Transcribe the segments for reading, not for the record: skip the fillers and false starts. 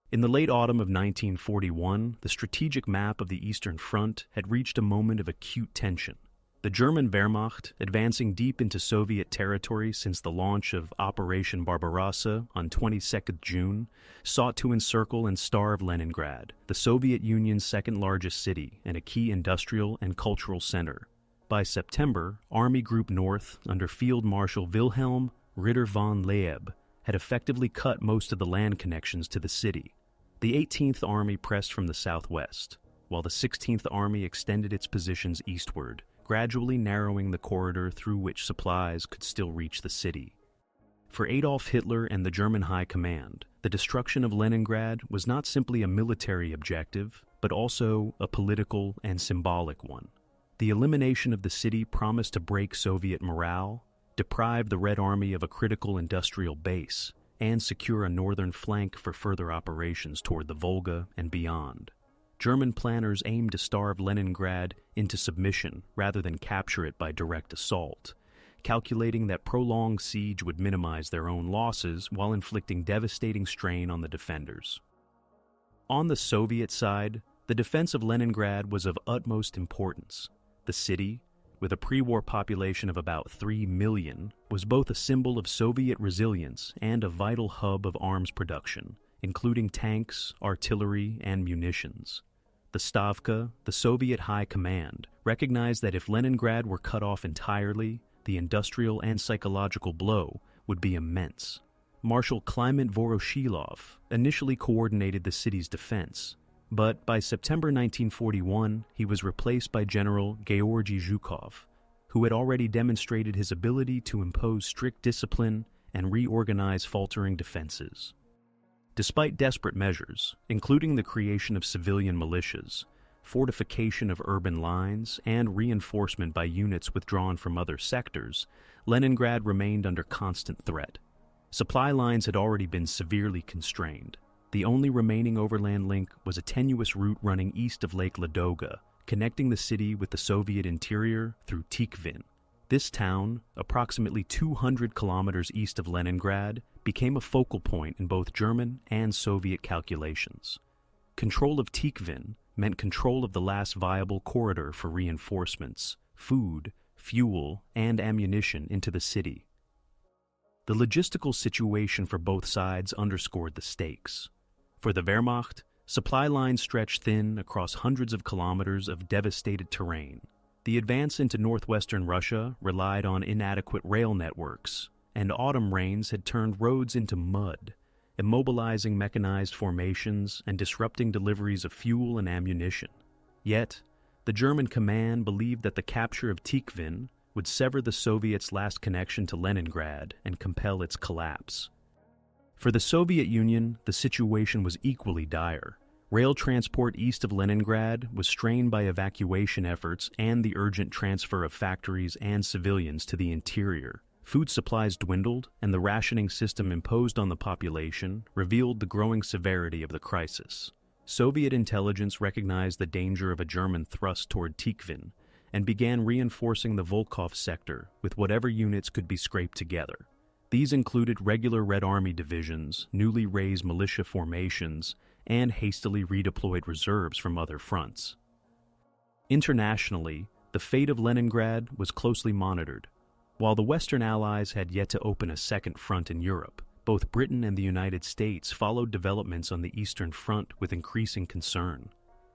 In the late autumn of 1941, the strategic map of the Eastern Front had reached a moment of acute tension. The German Wehrmacht, advancing deep into Soviet territory since the launch of Operation Barbarossa on 22 June, sought to encircle and starve Leningrad, the Soviet Union's second-largest city and a key industrial and cultural center. By September, Army Group North, under Field Marshal Wilhelm Ritter von Leeb, had effectively cut most of the land connections to the city. The 18th Army pressed from the southwest, while the 16th Army extended its positions eastward, gradually narrowing the corridor through which supplies could still reach the city. For Adolf Hitler and the German High Command, the destruction of Leningrad was not simply a military objective, but also a political and symbolic one. The elimination of the city promised to break Soviet morale, deprive the Red Army of a critical industrial base, and secure a northern flank for further operations toward the Volga and beyond. German planners aimed to starve Leningrad into submission rather than capture it by direct assault, calculating that prolonged siege would minimize their own losses while inflicting devastating strain on the defenders. On the Soviet side, the defense of Leningrad was of utmost importance. The city, with a pre-war population of about 3 million, was both a symbol of Soviet resilience and a vital hub of arms production, including tanks, artillery, and munitions. The Stavka, the Soviet High Command, recognized that if Leningrad were cut off entirely, the industrial and psychological blow would be immense. Marshal Kliment Voroshilov initially coordinated the city's defense, but by September 1941, he was replaced by General Georgy Zhukov, who had already demonstrated his ability to impose strict discipline and reorganize faltering defenses. Despite desperate measures, including the creation of civilian militias, fortification of urban lines, and reinforcement by units withdrawn from other sectors, Leningrad remained under constant threat. Supply lines had already been severely constrained. The only remaining overland link was a tenuous route running east of Lake Ladoga, connecting the city with the Soviet interior through Tikhvin. This town, approximately 200 kilometers east of Leningrad, became a focal point in both German and Soviet calculations. Control of Tikhvin meant control of the last viable corridor for reinforcements, food, fuel, and ammunition into the city. The logistical situation for both sides underscored the stakes. For the Wehrmacht, supply lines stretched thin across hundreds of kilometers of devastated terrain. The advance into northwestern Russia relied on inadequate rail networks, and autumn rains had turned roads into mud, immobilizing mechanized formations and disrupting deliveries of fuel and ammunition. Yet, the German command believed that the capture of Tikhvin would sever the Soviets' last connection to Leningrad and compel its collapse. For the Soviet Union, the situation was equally dire. Rail transport east of Leningrad was strained by evacuation efforts and the urgent transfer of factories and civilians to the interior. Food supplies dwindled, and the rationing system imposed on the population revealed the growing severity of the crisis. Soviet intelligence recognized the danger of a German thrust toward Tikhvin and began reinforcing the Volkhov sector with whatever units could be scraped together. These included regular Red Army divisions, newly raised militia formations, and hastily redeployed reserves from other fronts. Internationally, the fate of Leningrad was closely monitored. While the Western Allies had yet to open a second front in Europe, both Britain and the United States followed developments on the Eastern Front with increasing concern.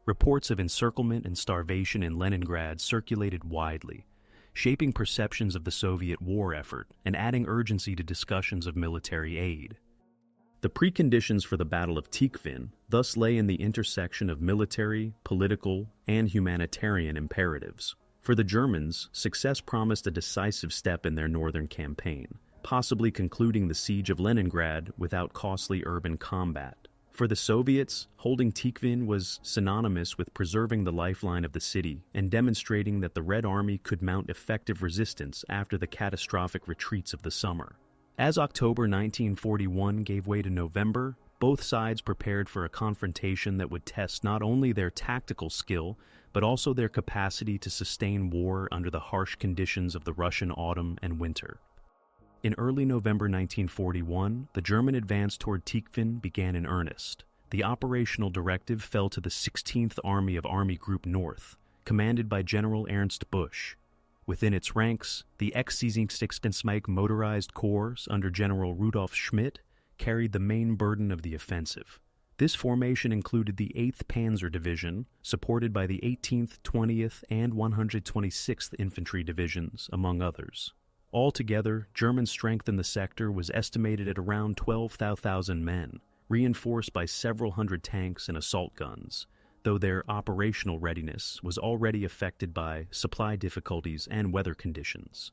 Reports of encirclement and starvation in Leningrad circulated widely, shaping perceptions of the Soviet war effort and adding urgency to discussions of military aid. The preconditions for the Battle of Tikhvin thus lay in the intersection of military, political, and humanitarian imperatives. For the Germans, success promised a decisive step in their northern campaign, possibly concluding the siege of Leningrad without costly urban combat. For the Soviets, holding Tikhvin was synonymous with preserving the lifeline of the city and demonstrating that the Red Army could mount effective resistance after the catastrophic retreats of the summer. As October 1941 gave way to November, both sides prepared for a confrontation that would test not only their tactical skill, but also their capacity to sustain war under the harsh conditions of the Russian autumn and winter. In early November 1941, the German advance toward Tikhvin began in earnest. the operational directive fell to the 16th Army of Army Group North, commanded by General Ernst Busch. Within its ranks, the XXXIX Motorized Corps under General Rudolf Schmidt carried the main burden of the offensive. This formation included the 8th Panzer Division, supported by the 18th, 20th, and 126th Infantry Divisions, among others. Altogether, German strength in the sector was estimated at around 12,000 men, reinforced by several hundred tanks and assault guns, though their operational readiness was already affected by supply difficulties and weather conditions.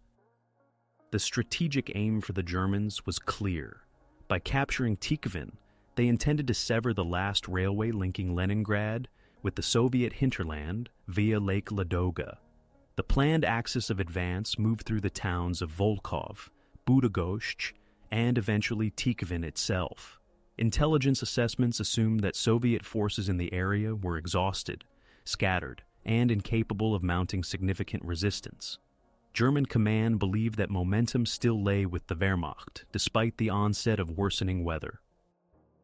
The strategic aim for the Germans was clear. By capturing Tikhvin, they intended to sever the last railway linking Leningrad with the Soviet hinterland via Lake Ladoga. The planned axis of advance moved through the towns of Volkhov, Budagoszcz, and eventually Tikhvin itself. Intelligence assessments assumed that Soviet forces in the area were exhausted, scattered, and incapable of mounting significant resistance. German command believed that momentum still lay with the Wehrmacht, despite the onset of worsening weather.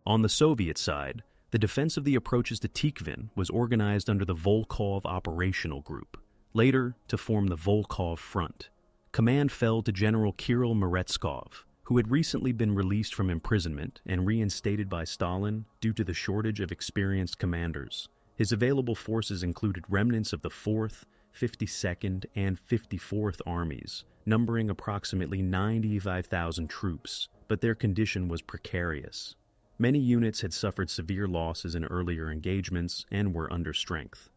On the Soviet side, the defense of the approaches to Tikhvin was organized under the Volkhov Operational Group, later to form the Volkhov Front. Command fell to General Kirill Meretskov, who had recently been released from imprisonment and reinstated by Stalin due to the shortage of experienced commanders. His available forces included remnants of the 4th, 52nd, and 54th Armies, numbering approximately 95,000 troops, but their condition was precarious. Many units had suffered severe losses in earlier engagements and were under strength.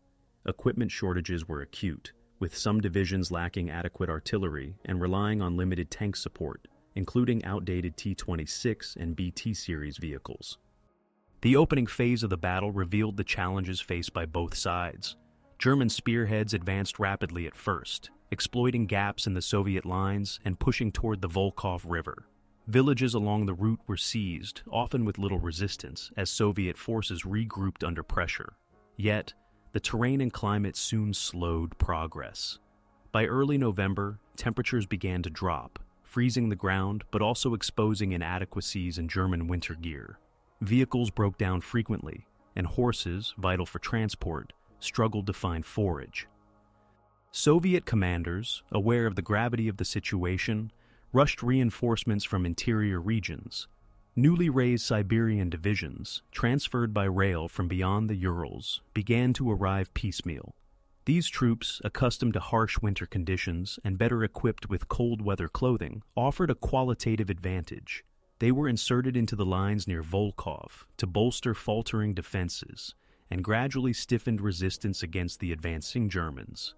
Equipment shortages were acute, with some divisions lacking adequate artillery and relying on limited tank support, including outdated T-26 and BT series vehicles. The opening phase of the battle revealed the challenges faced by both sides. German spearheads advanced rapidly at first, exploiting gaps in the Soviet lines and pushing toward the Volkhov River. Villages along the route were seized, often with little resistance, as Soviet forces regrouped under pressure. Yet, the terrain and climate soon slowed progress. By early November, temperatures began to drop, freezing the ground but also exposing inadequacies in German winter gear. Vehicles broke down frequently, and horses, vital for transport, struggled to find forage. Soviet commanders, aware of the gravity of the situation, rushed reinforcements from interior regions. Newly raised Siberian divisions, transferred by rail from beyond the Urals, began to arrive piecemeal. These troops, accustomed to harsh winter conditions and better equipped with cold weather clothing, offered a qualitative advantage. They were inserted into the lines near Volkhov to bolster faltering defenses and gradually stiffened resistance against the advancing Germans.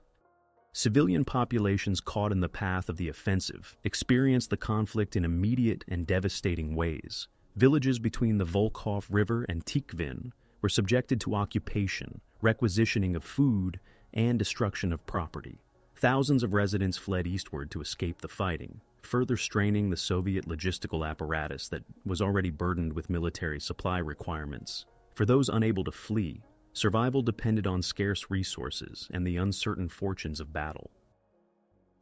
Civilian populations caught in the path of the offensive experienced the conflict in immediate and devastating ways. Villages between the Volkhov River and Tikhvin were subjected to occupation, requisitioning of food, and destruction of property. Thousands of residents fled eastward to escape the fighting, further straining the Soviet logistical apparatus that was already burdened with military supply requirements. For those unable to flee, survival depended on scarce resources and the uncertain fortunes of battle.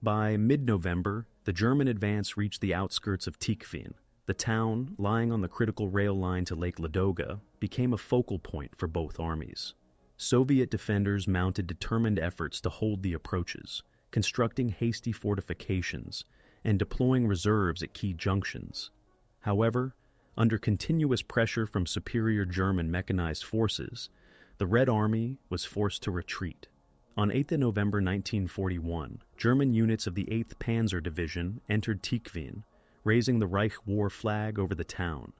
By mid-November, the German advance reached the outskirts of Tikhvin. The town, lying on the critical rail line to Lake Ladoga, became a focal point for both armies. Soviet defenders mounted determined efforts to hold the approaches, constructing hasty fortifications and deploying reserves at key junctions. However, under continuous pressure from superior German mechanized forces, the Red Army was forced to retreat. On 8 November 1941, German units of the 8th Panzer Division entered Tikhvin, raising the Reich War flag over the town.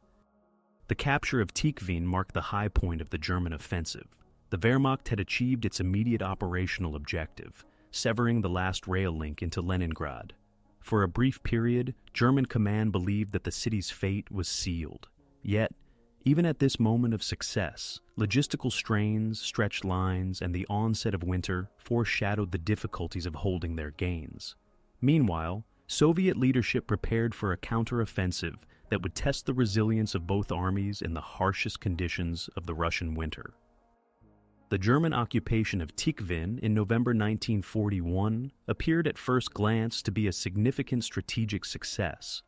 The capture of Tikhvin marked the high point of the German offensive. The Wehrmacht had achieved its immediate operational objective, severing the last rail link into Leningrad. For a brief period, German command believed that the city's fate was sealed. Yet, even at this moment of success, logistical strains, stretched lines, and the onset of winter foreshadowed the difficulties of holding their gains. Meanwhile, Soviet leadership prepared for a counteroffensive that would test the resilience of both armies in the harshest conditions of the Russian winter. The German occupation of Tikhvin in November 1941 appeared at first glance to be a significant strategic success.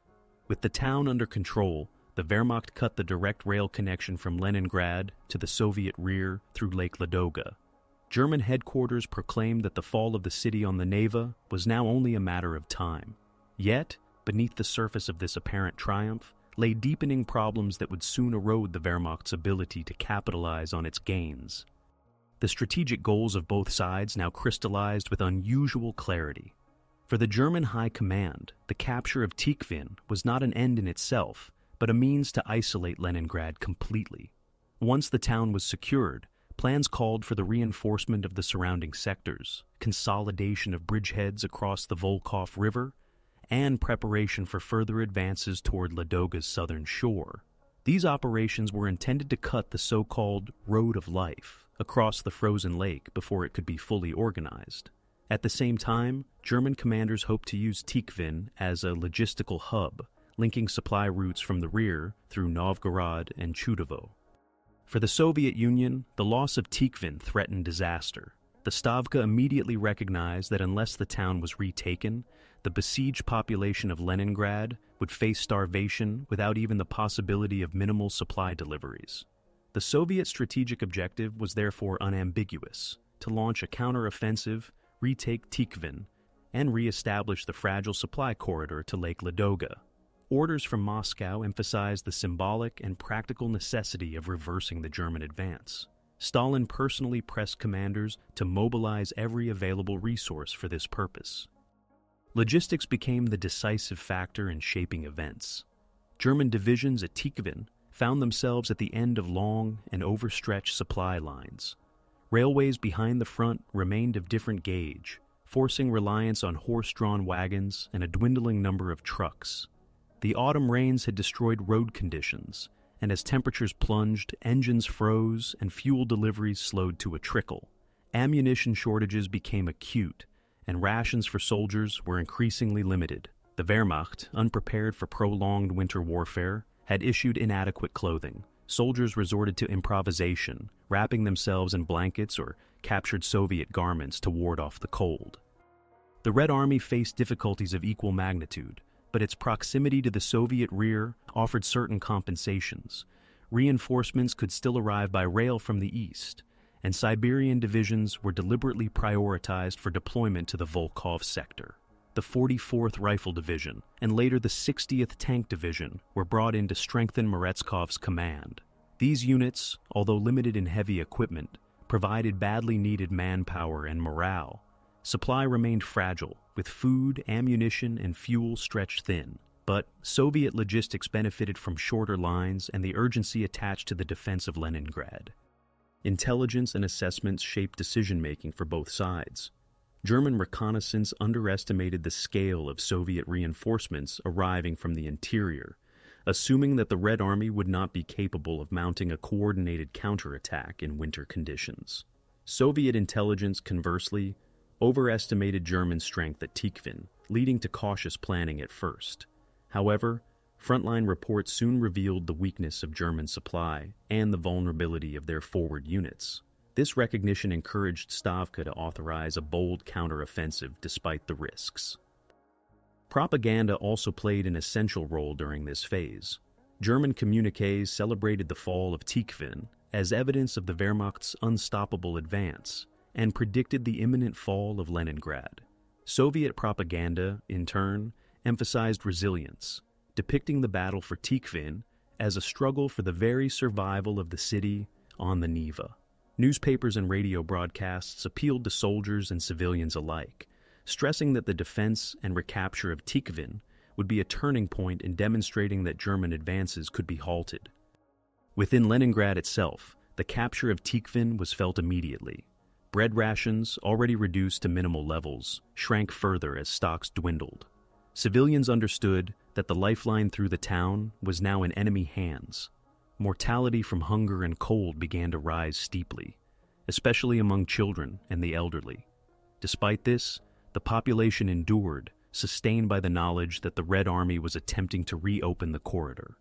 With the town under control, the the Wehrmacht cut the direct rail connection from Leningrad to the Soviet rear through Lake Ladoga. German headquarters proclaimed that the fall of the city on the Neva was now only a matter of time. Yet, beneath the surface of this apparent triumph, lay deepening problems that would soon erode the Wehrmacht's ability to capitalize on its gains. The strategic goals of both sides now crystallized with unusual clarity. For the German High Command, the capture of Tikhvin was not an end in itself, but a means to isolate Leningrad completely. Once the town was secured, plans called for the reinforcement of the surrounding sectors, consolidation of bridgeheads across the Volkhov River, and preparation for further advances toward Ladoga's southern shore. These operations were intended to cut the so-called Road of Life across the frozen lake before it could be fully organized. At the same time, German commanders hoped to use Tikhvin as a logistical hub, linking supply routes from the rear through Novgorod and Chudovo. For the Soviet Union, the loss of Tikhvin threatened disaster. The Stavka immediately recognized that unless the town was retaken, the besieged population of Leningrad would face starvation without even the possibility of minimal supply deliveries. The Soviet strategic objective was therefore unambiguous: to launch a counteroffensive, retake Tikhvin, and re-establish the fragile supply corridor to Lake Ladoga. Orders from Moscow emphasized the symbolic and practical necessity of reversing the German advance. Stalin personally pressed commanders to mobilize every available resource for this purpose. Logistics became the decisive factor in shaping events. German divisions at Tikhvin found themselves at the end of long and overstretched supply lines. Railways behind the front remained of different gauge, forcing reliance on horse-drawn wagons and a dwindling number of trucks. The autumn rains had destroyed road conditions, and as temperatures plunged, engines froze and fuel deliveries slowed to a trickle. Ammunition shortages became acute, and rations for soldiers were increasingly limited. The Wehrmacht, unprepared for prolonged winter warfare, had issued inadequate clothing. Soldiers resorted to improvisation, wrapping themselves in blankets or captured Soviet garments to ward off the cold. The Red Army faced difficulties of equal magnitude, but its proximity to the Soviet rear offered certain compensations. Reinforcements could still arrive by rail from the east, and Siberian divisions were deliberately prioritized for deployment to the Volkhov sector. The 44th Rifle Division, and later the 60th Tank Division, were brought in to strengthen Meretskov command. These units, although limited in heavy equipment, provided badly needed manpower and morale. Supply remained fragile, with food, ammunition, and fuel stretched thin. But Soviet logistics benefited from shorter lines and the urgency attached to the defense of Leningrad. Intelligence and assessments shaped decision-making for both sides. German reconnaissance underestimated the scale of Soviet reinforcements arriving from the interior, assuming that the Red Army would not be capable of mounting a coordinated counterattack in winter conditions. Soviet intelligence, conversely, overestimated German strength at Tikhvin, leading to cautious planning at first. However, frontline reports soon revealed the weakness of German supply and the vulnerability of their forward units. This recognition encouraged Stavka to authorize a bold counteroffensive despite the risks. Propaganda also played an essential role during this phase. German communiques celebrated the fall of Tikhvin as evidence of the Wehrmacht's unstoppable advance and predicted the imminent fall of Leningrad. Soviet propaganda, in turn, emphasized resilience, depicting the battle for Tikhvin as a struggle for the very survival of the city on the Neva. Newspapers and radio broadcasts appealed to soldiers and civilians alike, stressing that the defense and recapture of Tikhvin would be a turning point in demonstrating that German advances could be halted. Within Leningrad itself, the capture of Tikhvin was felt immediately. Bread rations, already reduced to minimal levels, shrank further as stocks dwindled. Civilians understood that the lifeline through the town was now in enemy hands. Mortality from hunger and cold began to rise steeply, especially among children and the elderly. Despite this, the population endured, sustained by the knowledge that the Red Army was attempting to reopen the corridor.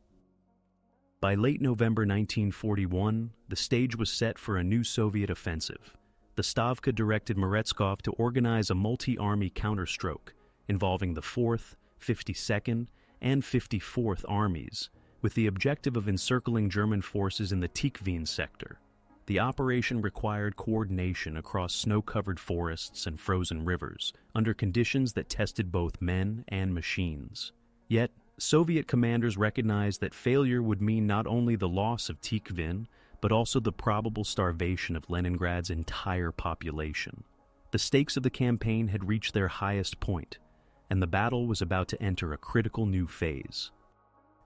By late November 1941, the stage was set for a new Soviet offensive. The Stavka directed Meretskov to organize a multi-army counterstroke involving the 4th, 52nd, and 54th Armies, with the objective of encircling German forces in the Tikhvin sector. The operation required coordination across snow-covered forests and frozen rivers, under conditions that tested both men and machines. Yet, Soviet commanders recognized that failure would mean not only the loss of Tikhvin, but also the probable starvation of Leningrad's entire population. The stakes of the campaign had reached their highest point, and the battle was about to enter a critical new phase.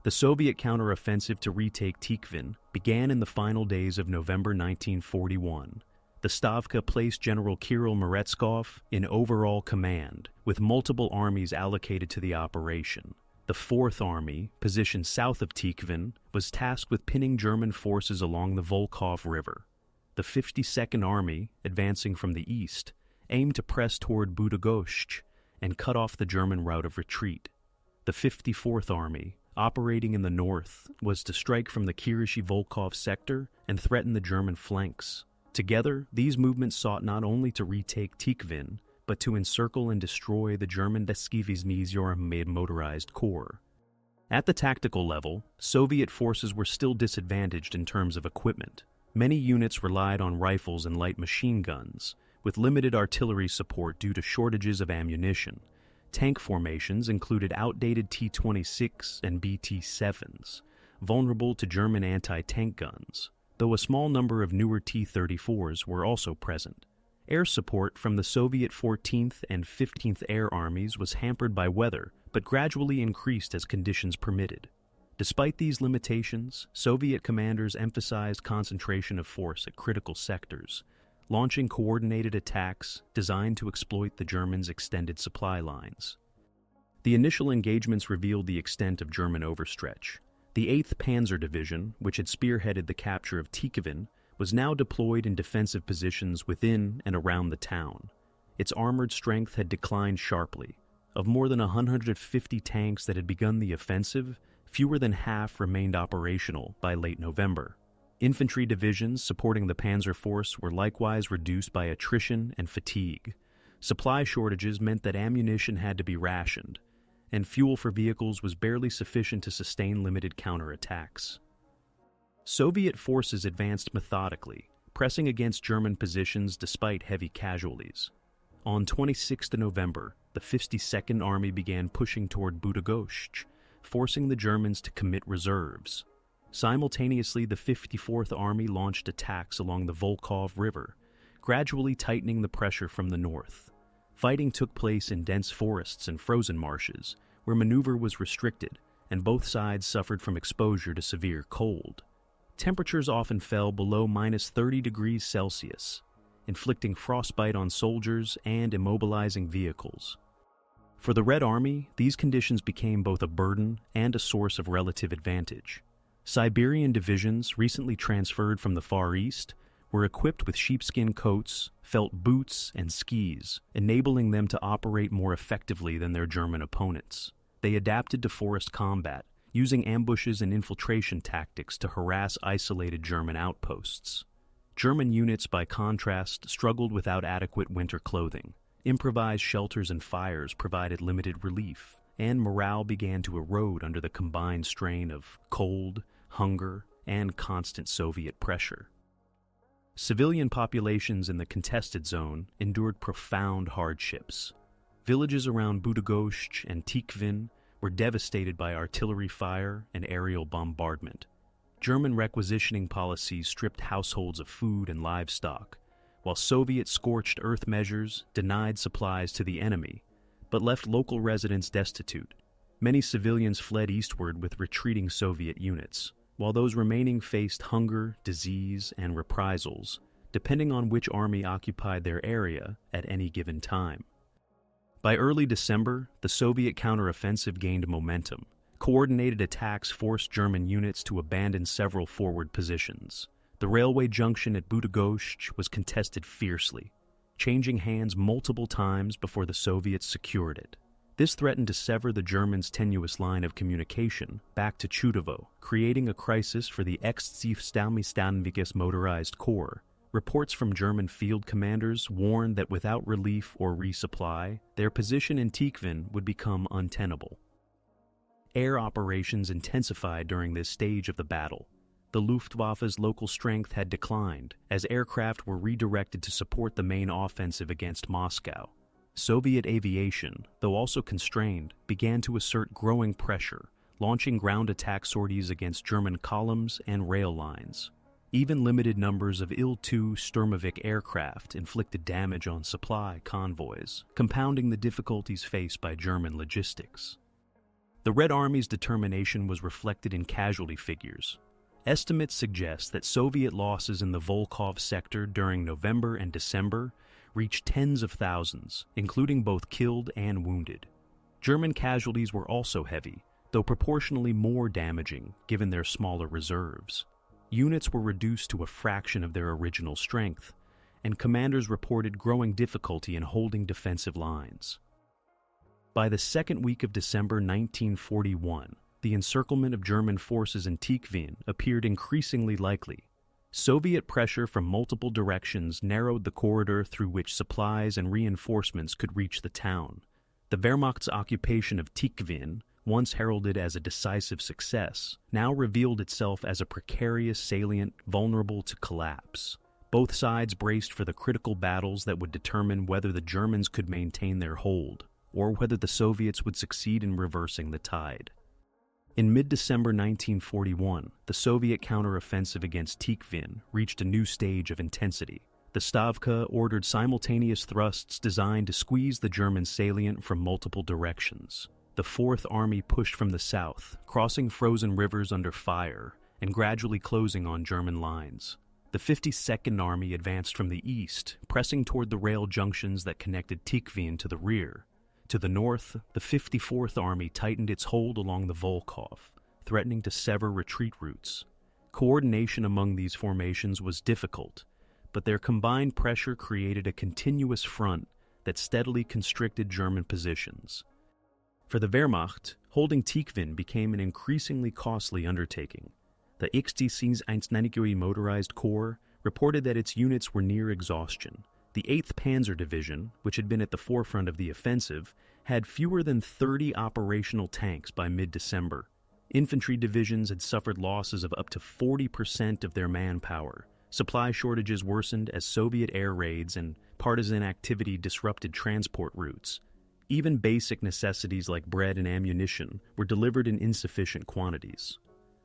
The Soviet counteroffensive to retake Tikhvin began in the final days of November 1941. The Stavka placed General Kirill Meretskov in overall command, with multiple armies allocated to the operation. The 4th Army, positioned south of Tikhvin, was tasked with pinning German forces along the Volkhov River. The 52nd Army, advancing from the east, aimed to press toward Budogoshch and cut off the German route of retreat. The 54th Army, operating in the north, was to strike from the Kirill-Volkhov sector and threaten the German flanks. Together, these movements sought not only to retake Tikhvin, but to encircle and destroy the German XXXIX Motorized Corps. At the tactical level, Soviet forces were still disadvantaged in terms of equipment. Many units relied on rifles and light machine guns, with limited artillery support due to shortages of ammunition. Tank formations included outdated T-26 and BT-7s, vulnerable to German anti-tank guns, though a small number of newer T-34s were also present. Air support from the Soviet 14th and 15th Air Armies was hampered by weather, but gradually increased as conditions permitted. Despite these limitations, Soviet commanders emphasized concentration of force at critical sectors, launching coordinated attacks designed to exploit the Germans' extended supply lines. The initial engagements revealed the extent of German overstretch. The 8th Panzer Division, which had spearheaded the capture of Tikhvin, was now deployed in defensive positions within and around the town. Its armored strength had declined sharply. Of more than 150 tanks that had begun the offensive, fewer than half remained operational by late November. Infantry divisions supporting the Panzer Force were likewise reduced by attrition and fatigue. Supply shortages meant that ammunition had to be rationed, and fuel for vehicles was barely sufficient to sustain limited counterattacks. Soviet forces advanced methodically, pressing against German positions despite heavy casualties. On 26 November, the 52nd Army began pushing toward Budogoshch, forcing the Germans to commit reserves. Simultaneously, the 54th Army launched attacks along the Volkhov River, gradually tightening the pressure from the north. Fighting took place in dense forests and frozen marshes, where maneuver was restricted, and both sides suffered from exposure to severe cold. Temperatures often fell below -30 degrees Celsius, inflicting frostbite on soldiers and immobilizing vehicles. For the Red Army, these conditions became both a burden and a source of relative advantage. Siberian divisions, recently transferred from the Far East, were equipped with sheepskin coats, felt boots, and skis, enabling them to operate more effectively than their German opponents. They adapted to forest combat, using ambushes and infiltration tactics to harass isolated German outposts. German units, by contrast, struggled without adequate winter clothing. Improvised shelters and fires provided limited relief, and morale began to erode under the combined strain of cold, hunger, and constant Soviet pressure. Civilian populations in the contested zone endured profound hardships. Villages around Budogoshch and Tikhvin were devastated by artillery fire and aerial bombardment. German requisitioning policies stripped households of food and livestock, while Soviet scorched earth measures denied supplies to the enemy, but left local residents destitute. Many civilians fled eastward with retreating Soviet units, while those remaining faced hunger, disease, and reprisals, depending on which army occupied their area at any given time. By early December, the Soviet counteroffensive gained momentum. Coordinated attacks forced German units to abandon several forward positions. The railway junction at Budogoshch was contested fiercely, changing hands multiple times before the Soviets secured it. This threatened to sever the Germans' tenuous line of communication back to Chudovo, creating a crisis for the XXXIX Motorized Corps. Reports from German field commanders warned that without relief or resupply, their position in Tikhvin would become untenable. Air operations intensified during this stage of the battle. The Luftwaffe's local strength had declined, as aircraft were redirected to support the main offensive against Moscow. Soviet aviation, though also constrained, began to assert growing pressure, launching ground attack sorties against German columns and rail lines. Even limited numbers of Il-2 Sturmovik aircraft inflicted damage on supply convoys, compounding the difficulties faced by German logistics. The Red Army's determination was reflected in casualty figures. Estimates suggest that Soviet losses in the Volkhov sector during November and December reached tens of thousands, including both killed and wounded. German casualties were also heavy, though proportionally more damaging given their smaller reserves. Units were reduced to a fraction of their original strength, and commanders reported growing difficulty in holding defensive lines. By the second week of December 1941, the encirclement of German forces in Tikhvin appeared increasingly likely. Soviet pressure from multiple directions narrowed the corridor through which supplies and reinforcements could reach the town. The Wehrmacht's occupation of Tikhvin, once heralded as a decisive success, now revealed itself as a precarious salient vulnerable to collapse. Both sides braced for the critical battles that would determine whether the Germans could maintain their hold, or whether the Soviets would succeed in reversing the tide. In mid-December 1941, the Soviet counteroffensive against Tikhvin reached a new stage of intensity. The Stavka ordered simultaneous thrusts designed to squeeze the German salient from multiple directions. The Fourth Army pushed from the south, crossing frozen rivers under fire and gradually closing on German lines. The 52nd Army advanced from the east, pressing toward the rail junctions that connected Tikhvin to the rear. To the north, the 54th Army tightened its hold along the Volkhov, threatening to sever retreat routes. Coordination among these formations was difficult, but their combined pressure created a continuous front that steadily constricted German positions. For the Wehrmacht, holding Tikhvin became an increasingly costly undertaking. The XXXIX Motorized Corps reported that its units were near exhaustion. The 8th Panzer Division, which had been at the forefront of the offensive, had fewer than 30 operational tanks by mid-December. Infantry divisions had suffered losses of up to 40% of their manpower. Supply shortages worsened as Soviet air raids and partisan activity disrupted transport routes. Even basic necessities like bread and ammunition were delivered in insufficient quantities.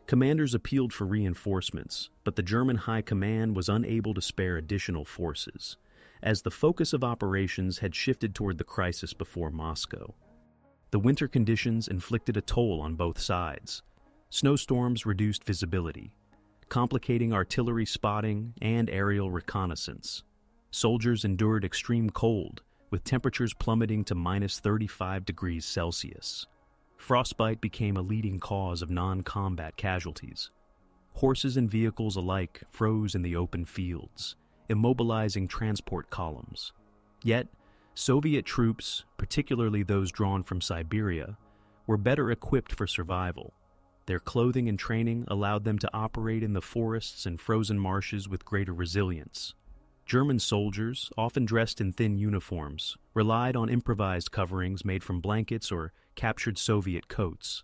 Commanders appealed for reinforcements, but the German High Command was unable to spare additional forces, as the focus of operations had shifted toward the crisis before Moscow. The winter conditions inflicted a toll on both sides. Snowstorms reduced visibility, complicating artillery spotting and aerial reconnaissance. Soldiers endured extreme cold, with temperatures plummeting to minus 35 degrees Celsius. Frostbite became a leading cause of non-combat casualties. Horses and vehicles alike froze in the open fields, immobilizing transport columns. Yet, Soviet troops, particularly those drawn from Siberia, were better equipped for survival. Their clothing and training allowed them to operate in the forests and frozen marshes with greater resilience. German soldiers, often dressed in thin uniforms, relied on improvised coverings made from blankets or captured Soviet coats.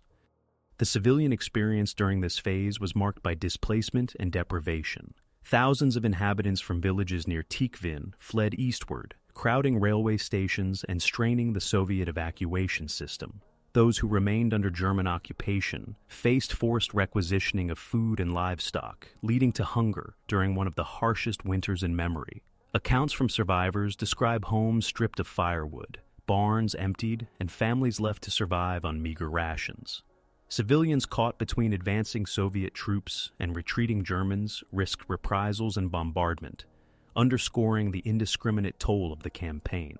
The civilian experience during this phase was marked by displacement and deprivation. Thousands of inhabitants from villages near Tikhvin fled eastward, crowding railway stations and straining the Soviet evacuation system. Those who remained under German occupation faced forced requisitioning of food and livestock, leading to hunger during one of the harshest winters in memory. Accounts from survivors describe homes stripped of firewood, barns emptied, and families left to survive on meager rations. Civilians caught between advancing Soviet troops and retreating Germans risked reprisals and bombardment, underscoring the indiscriminate toll of the campaign.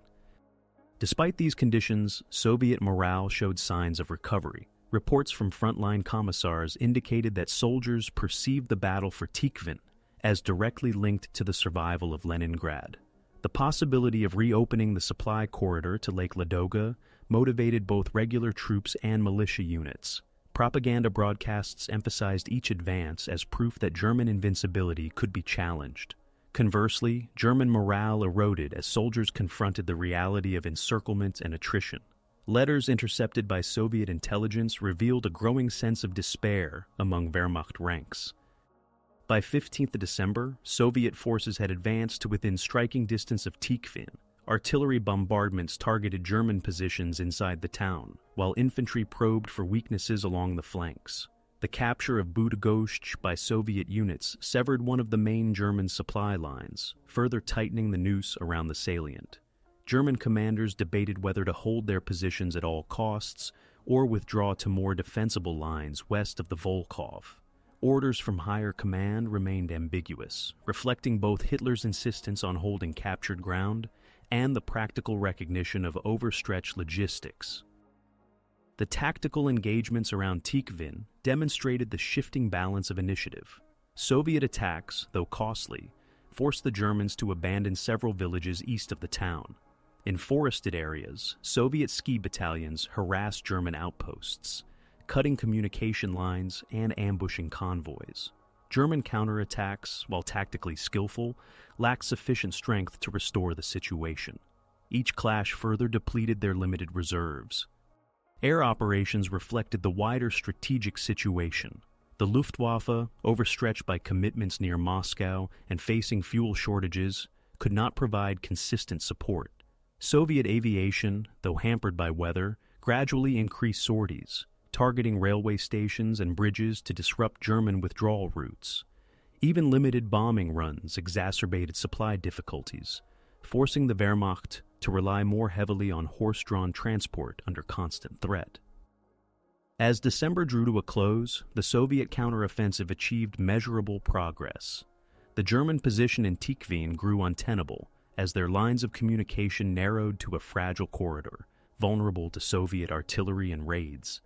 Despite these conditions, Soviet morale showed signs of recovery. Reports from frontline commissars indicated that soldiers perceived the battle for Tikhvin as directly linked to the survival of Leningrad. The possibility of reopening the supply corridor to Lake Ladoga motivated both regular troops and militia units. Propaganda broadcasts emphasized each advance as proof that German invincibility could be challenged. Conversely, German morale eroded as soldiers confronted the reality of encirclement and attrition. Letters intercepted by Soviet intelligence revealed a growing sense of despair among Wehrmacht ranks. By 15th December, Soviet forces had advanced to within striking distance of Tikhvin. Artillery bombardments targeted German positions inside the town, while infantry probed for weaknesses along the flanks. The capture of Bydgoszcz by Soviet units severed one of the main German supply lines, further tightening the noose around the salient. German commanders debated whether to hold their positions at all costs or withdraw to more defensible lines west of the Volkhov. Orders from higher command remained ambiguous, reflecting both Hitler's insistence on holding captured ground and the practical recognition of overstretched logistics. The tactical engagements around Tikhvin demonstrated the shifting balance of initiative. Soviet attacks, though costly, forced the Germans to abandon several villages east of the town. In forested areas, Soviet ski battalions harassed German outposts, cutting communication lines and ambushing convoys. German counterattacks, while tactically skillful, lacked sufficient strength to restore the situation. Each clash further depleted their limited reserves. Air operations reflected the wider strategic situation. The Luftwaffe, overstretched by commitments near Moscow and facing fuel shortages, could not provide consistent support. Soviet aviation, though hampered by weather, gradually increased sorties, targeting railway stations and bridges to disrupt German withdrawal routes. Even limited bombing runs exacerbated supply difficulties, forcing the Wehrmacht to rely more heavily on horse-drawn transport under constant threat. As December drew to a close, the Soviet counteroffensive achieved measurable progress. The German position in Tikhvin grew untenable as their lines of communication narrowed to a fragile corridor, vulnerable to Soviet artillery and raids.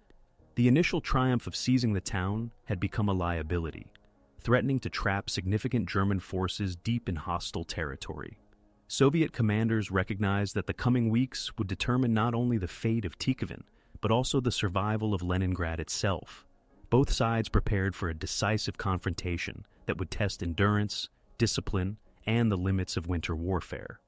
The initial triumph of seizing the town had become a liability, threatening to trap significant German forces deep in hostile territory. Soviet commanders recognized that the coming weeks would determine not only the fate of Tikhvin, but also the survival of Leningrad itself. Both sides prepared for a decisive confrontation that would test endurance, discipline, and the limits of winter warfare.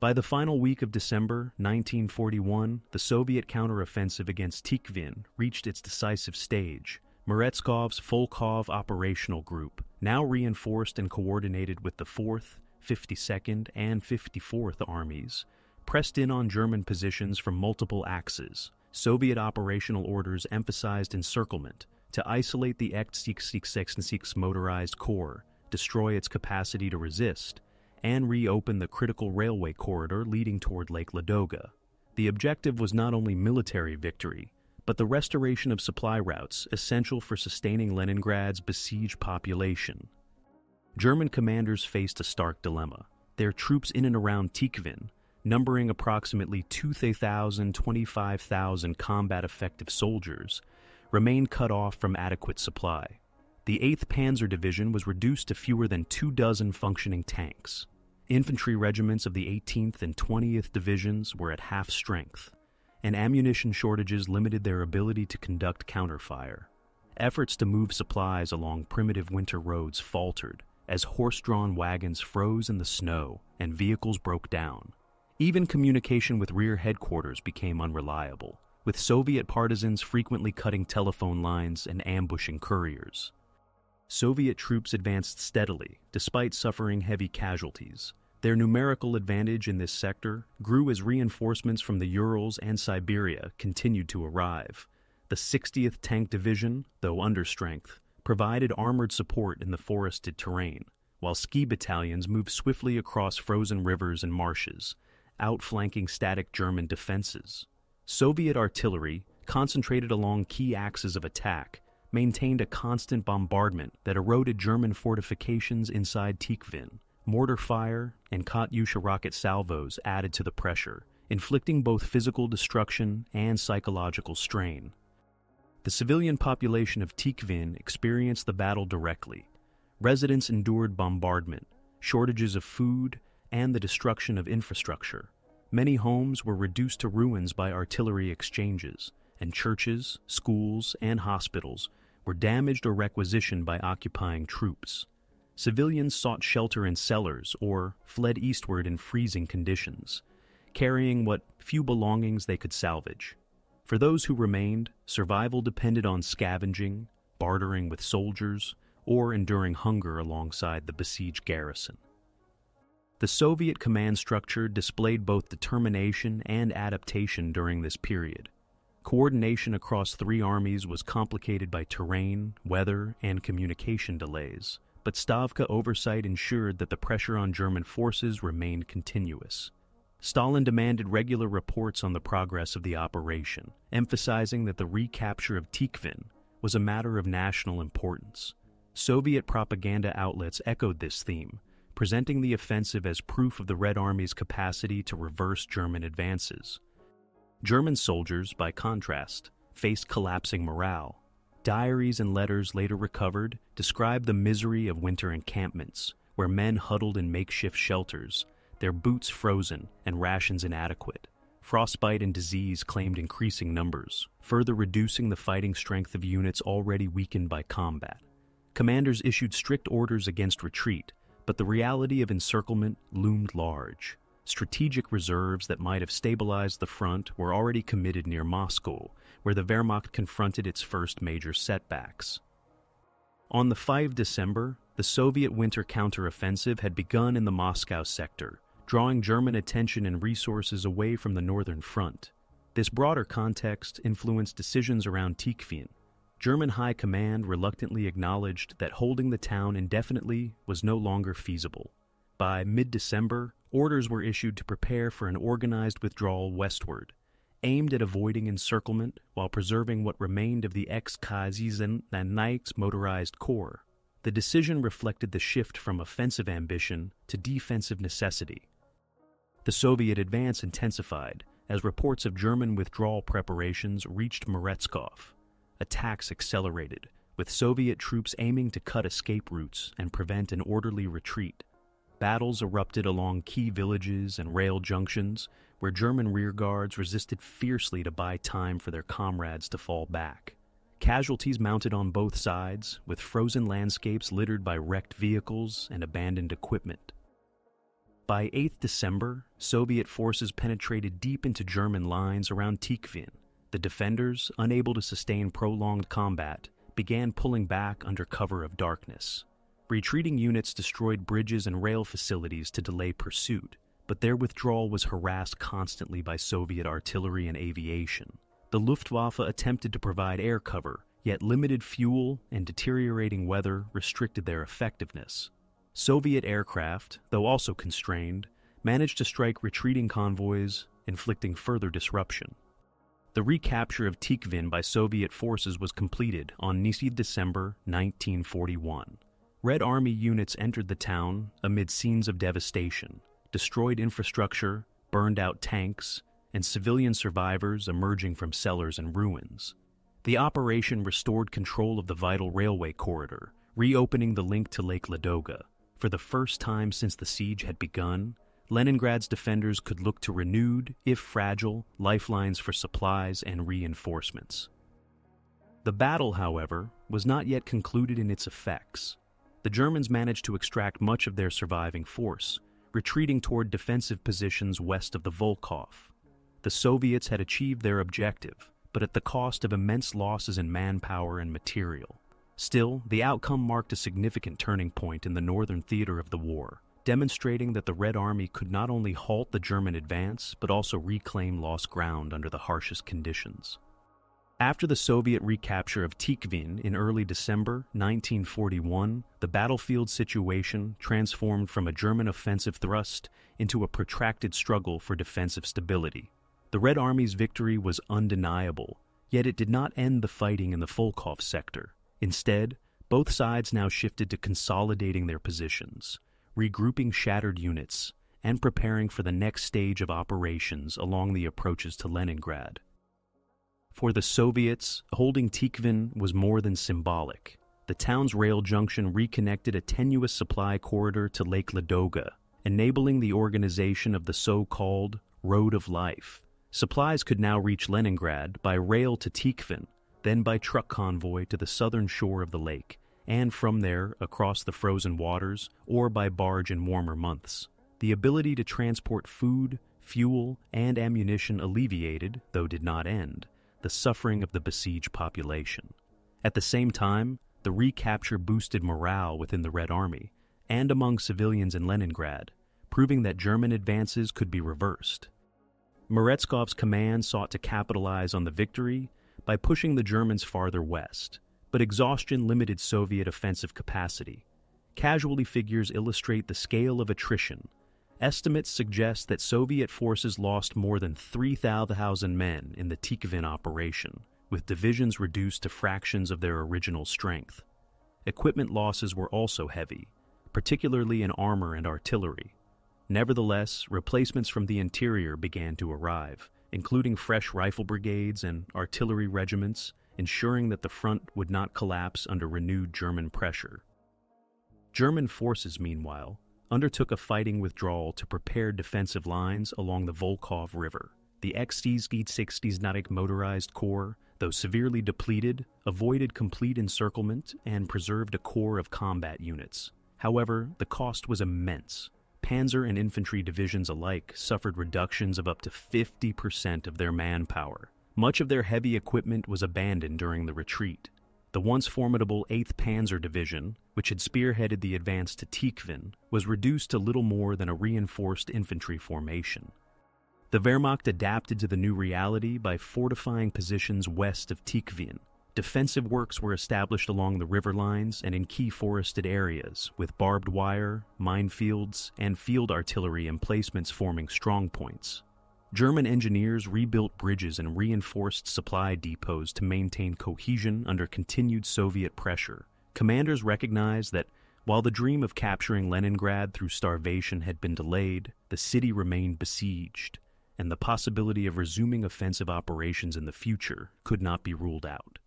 By the final week of December 1941, the Soviet counteroffensive against Tikhvin reached its decisive stage. Meretskov Volkhov operational group, now reinforced and coordinated with the 4th, 52nd, and 54th Armies, pressed in on German positions from multiple axes. Soviet operational orders emphasized encirclement to isolate the XXXIX Motorized Corps, destroy its capacity to resist, and reopen the critical railway corridor leading toward Lake Ladoga. The objective was not only military victory, but the restoration of supply routes essential for sustaining Leningrad's besieged population. German commanders faced a stark dilemma. Their troops in and around Tikhvin, numbering approximately 2,000–25,000 combat-effective soldiers, remained cut off from adequate supply. The 8th Panzer Division was reduced to fewer than 24 functioning tanks. Infantry regiments of the 18th and 20th Divisions were at half strength, and ammunition shortages limited their ability to conduct counterfire. Efforts to move supplies along primitive winter roads faltered as horse-drawn wagons froze in the snow and vehicles broke down. Even communication with rear headquarters became unreliable, with Soviet partisans frequently cutting telephone lines and ambushing couriers. Soviet troops advanced steadily, despite suffering heavy casualties. Their numerical advantage in this sector grew as reinforcements from the Urals and Siberia continued to arrive. The 60th Tank Division, though under strength, provided armored support in the forested terrain, while ski battalions moved swiftly across frozen rivers and marshes, outflanking static German defenses. Soviet artillery, concentrated along key axes of attack, maintained a constant bombardment that eroded German fortifications inside Tikhvin. Mortar fire and Katyusha rocket salvos added to the pressure, inflicting both physical destruction and psychological strain. The civilian population of Tikhvin experienced the battle directly. Residents endured bombardment, shortages of food, and the destruction of infrastructure. Many homes were reduced to ruins by artillery exchanges, and churches, schools, and hospitals were damaged or requisitioned by occupying troops. Civilians sought shelter in cellars or fled eastward in freezing conditions. carrying what few belongings they could salvage. For those who remained, survival depended on scavenging, bartering with soldiers, or enduring hunger alongside the besieged garrison. The Soviet command structure displayed both determination and adaptation during this period. Coordination across three armies was complicated by terrain, weather, and communication delays, but Stavka oversight ensured that the pressure on German forces remained continuous. Stalin demanded regular reports on the progress of the operation, emphasizing that the recapture of Tikhvin was a matter of national importance. Soviet propaganda outlets echoed this theme, presenting the offensive as proof of the Red Army's capacity to reverse German advances. German soldiers, by contrast, faced collapsing morale. Diaries and letters later recovered described the misery of winter encampments, where men huddled in makeshift shelters, their boots frozen and rations inadequate. Frostbite and disease claimed increasing numbers, further reducing the fighting strength of units already weakened by combat. Commanders issued strict orders against retreat, but the reality of encirclement loomed large. Strategic reserves that might have stabilized the front were already committed near Moscow, where the Wehrmacht confronted its first major setbacks. On the 5 December, the Soviet winter counteroffensive had begun in the Moscow sector, drawing German attention and resources away from the northern front. This broader context influenced decisions around Tikhvin. German high command reluctantly acknowledged that holding the town indefinitely was no longer feasible. By mid-December, orders were issued to prepare for an organized withdrawal westward, aimed at avoiding encirclement while preserving what remained of the XXXIX Motorized Corps. The decision reflected the shift from offensive ambition to defensive necessity. The Soviet advance intensified as reports of German withdrawal preparations reached Meretskov. Attacks accelerated, with Soviet troops aiming to cut escape routes and prevent an orderly retreat. Battles erupted along key villages and rail junctions, where German rearguards resisted fiercely to buy time for their comrades to fall back. Casualties mounted on both sides, with frozen landscapes littered by wrecked vehicles and abandoned equipment. By 8 December, Soviet forces penetrated deep into German lines around Tikhvin. The defenders, unable to sustain prolonged combat, began pulling back under cover of darkness. Retreating units destroyed bridges and rail facilities to delay pursuit, but their withdrawal was harassed constantly by Soviet artillery and aviation. The Luftwaffe attempted to provide air cover, yet limited fuel and deteriorating weather restricted their effectiveness. Soviet aircraft, though also constrained, managed to strike retreating convoys, inflicting further disruption. The recapture of Tikhvin by Soviet forces was completed on 9 December 1941. Red Army units entered the town amid scenes of devastation, destroyed infrastructure, burned out tanks, and civilian survivors emerging from cellars and ruins. The operation restored control of the vital railway corridor, reopening the link to Lake Ladoga. For the first time since the siege had begun, Leningrad's defenders could look to renewed, if fragile, lifelines for supplies and reinforcements. The battle, however, was not yet concluded in its effects. The Germans managed to extract much of their surviving force, retreating toward defensive positions west of the Volkhov. The Soviets had achieved their objective, but at the cost of immense losses in manpower and material. Still, the outcome marked a significant turning point in the northern theater of the war, demonstrating that the Red Army could not only halt the German advance, but also reclaim lost ground under the harshest conditions. After the Soviet recapture of Tikhvin in early December 1941, the battlefield situation transformed from a German offensive thrust into a protracted struggle for defensive stability. The Red Army's victory was undeniable, yet it did not end the fighting in the Volkhov sector. Instead, both sides now shifted to consolidating their positions, regrouping shattered units, and preparing for the next stage of operations along the approaches to Leningrad. For the Soviets, holding Tikhvin was more than symbolic. The town's rail junction reconnected a tenuous supply corridor to Lake Ladoga, enabling the organization of the so-called Road of Life. Supplies could now reach Leningrad by rail to Tikhvin, then by truck convoy to the southern shore of the lake, and from there across the frozen waters or by barge in warmer months. The ability to transport food, fuel, and ammunition alleviated, though did not end, the suffering of the besieged population. At the same time, the recapture boosted morale within the Red Army and among civilians in Leningrad, proving that German advances could be reversed. Meretskov command sought to capitalize on the victory by pushing the Germans farther west, but exhaustion limited Soviet offensive capacity. Casualty figures illustrate the scale of attrition. Estimates suggest that Soviet forces lost more than 3,000 men in the Tikhvin operation, with divisions reduced to fractions of their original strength. Equipment losses were also heavy, particularly in armor and artillery. Nevertheless, replacements from the interior began to arrive, including fresh rifle brigades and artillery regiments, ensuring that the front would not collapse under renewed German pressure. German forces, meanwhile, undertook a fighting withdrawal to prepare defensive lines along the Volkhov River. The XXXIX Motorized Corps, though severely depleted, avoided complete encirclement and preserved a core of combat units. However, the cost was immense. Panzer and infantry divisions alike suffered reductions of up to 50% of their manpower. Much of their heavy equipment was abandoned during the retreat. The once formidable 8th Panzer Division, which had spearheaded the advance to Tikhvin, was reduced to little more than a reinforced infantry formation. The Wehrmacht adapted to the new reality by fortifying positions west of Tikhvin. Defensive works were established along the river lines and in key forested areas, with barbed wire, minefields, and field artillery emplacements forming strongpoints. German engineers rebuilt bridges and reinforced supply depots to maintain cohesion under continued Soviet pressure. Commanders recognized that while the dream of capturing Leningrad through starvation had been delayed, the city remained besieged, and the possibility of resuming offensive operations in the future could not be ruled out.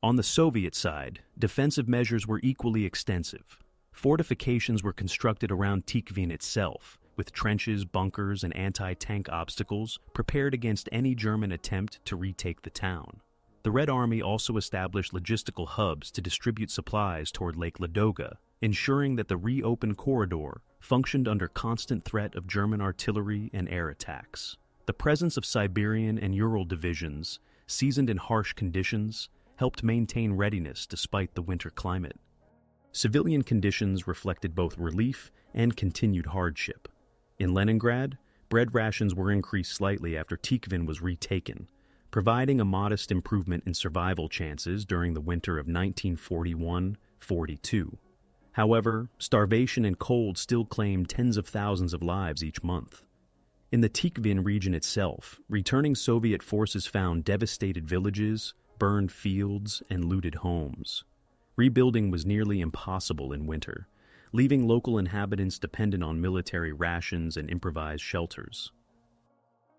On the Soviet side, defensive measures were equally extensive. Fortifications were constructed around Tikhvin itself, with trenches, bunkers, and anti-tank obstacles prepared against any German attempt to retake the town. The Red Army also established logistical hubs to distribute supplies toward Lake Ladoga, ensuring that the reopened corridor functioned under constant threat of German artillery and air attacks. The presence of Siberian and Ural divisions, seasoned in harsh conditions, helped maintain readiness despite the winter climate. Civilian conditions reflected both relief and continued hardship. In Leningrad, bread rations were increased slightly after Tikhvin was retaken, providing a modest improvement in survival chances during the winter of 1941-42. However, starvation and cold still claimed tens of thousands of lives each month. In the Tikhvin region itself, returning Soviet forces found devastated villages, burned fields, and looted homes. Rebuilding was nearly impossible in winter, leaving local inhabitants dependent on military rations and improvised shelters.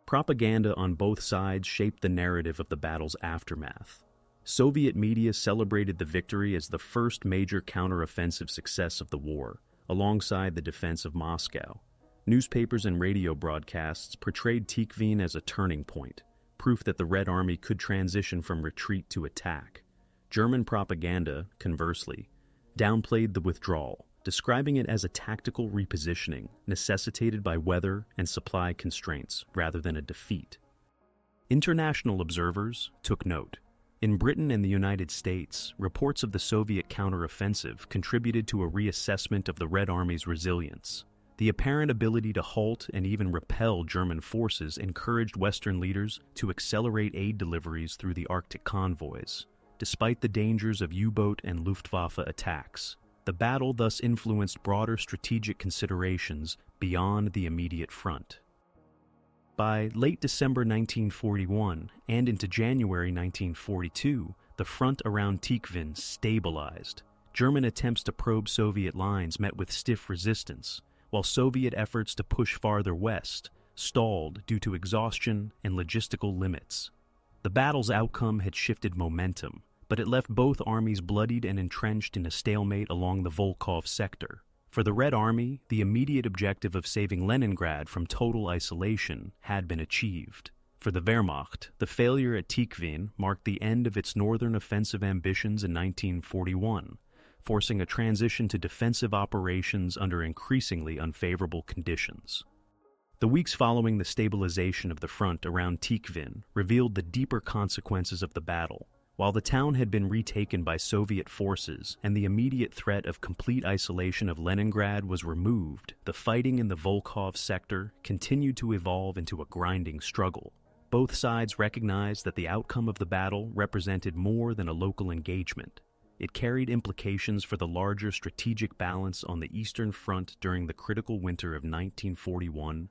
Propaganda on both sides shaped the narrative of the battle's aftermath. Soviet media celebrated the victory as the first major counteroffensive success of the war, alongside the defense of Moscow. Newspapers and radio broadcasts portrayed Tikhvin as a turning point, proof that the Red Army could transition from retreat to attack. German propaganda, conversely, downplayed the withdrawal, describing it as a tactical repositioning necessitated by weather and supply constraints rather than a defeat. International observers took note. In Britain and the United States, reports of the Soviet counteroffensive contributed to a reassessment of the Red Army's resilience. The apparent ability to halt and even repel German forces encouraged Western leaders to accelerate aid deliveries through the Arctic convoys. Despite the dangers of U-boat and Luftwaffe attacks, the battle thus influenced broader strategic considerations beyond the immediate front. By late December 1941 and into January 1942, the front around Tikhvin stabilized. German attempts to probe Soviet lines met with stiff resistance, while Soviet efforts to push farther west stalled due to exhaustion and logistical limits. The battle's outcome had shifted momentum, but it left both armies bloodied and entrenched in a stalemate along the Volkhov sector. For the Red Army, the immediate objective of saving Leningrad from total isolation had been achieved. For the Wehrmacht, the failure at Tikhvin marked the end of its northern offensive ambitions in 1941, forcing a transition to defensive operations under increasingly unfavorable conditions. The weeks following the stabilization of the front around Tikhvin revealed the deeper consequences of the battle. While the town had been retaken by Soviet forces and the immediate threat of complete isolation of Leningrad was removed, the fighting in the Volkhov sector continued to evolve into a grinding struggle. Both sides recognized that the outcome of the battle represented more than a local engagement. It carried implications for the larger strategic balance on the Eastern Front during the critical winter of 1941-42.